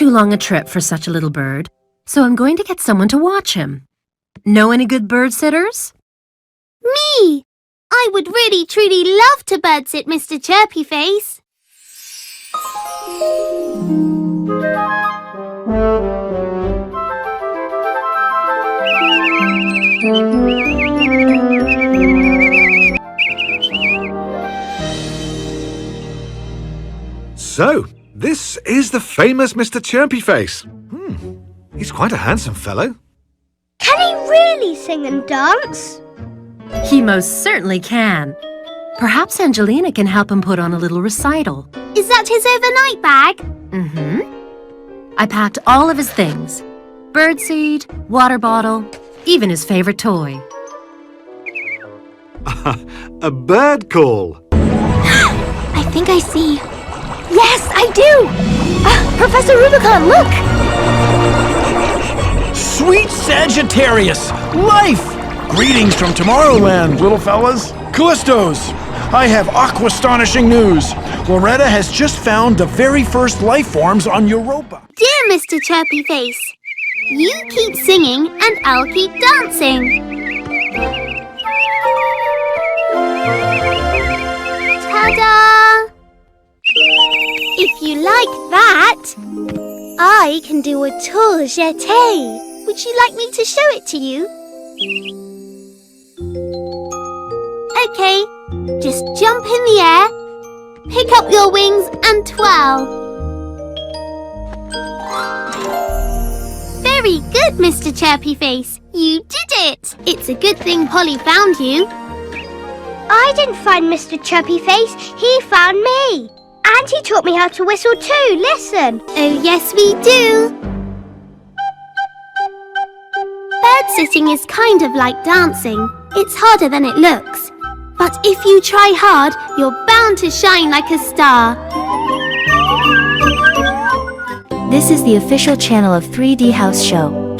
too long a trip for such a little bird, so I'm going to get someone to watch him. Know any good bird sitters? Me! I would really truly love to bird sit Mr. Chirpyface. So, this is the famous Mr. Chirpyface. He's quite a handsome fellow. Can he really sing and dance? He most certainly can. Perhaps Angelina can help him put on a little recital. Is that his overnight bag? Mm-hmm. I packed all of his things. Birdseed, water bottle, even his favorite toy. A bird call. I think I see. Yes, I do! Professor Rubicon, look! Sweet Sagittarius! Life! Greetings from Tomorrowland, little fellas. Callistos! I have aqua-astonishing news. Loretta has just found the very first life forms on Europa. Dear Mr. Chirpyface, you keep singing and I'll keep dancing. Ta-da! If you like that, I can do a tour jeté. Would you like me to show it to you? Okay, just jump in the air, pick up your wings and twirl. Very good, Mr. Chirpyface. You did it! It's a good thing Polly found you. I didn't find Mr. Chirpyface, he found me. And he taught me how to whistle too, listen. Oh, yes, we do. Bird sitting is kind of like dancing. It's harder than it looks. But if you try hard, you're bound to shine like a star. This is the official channel of 3D House Show.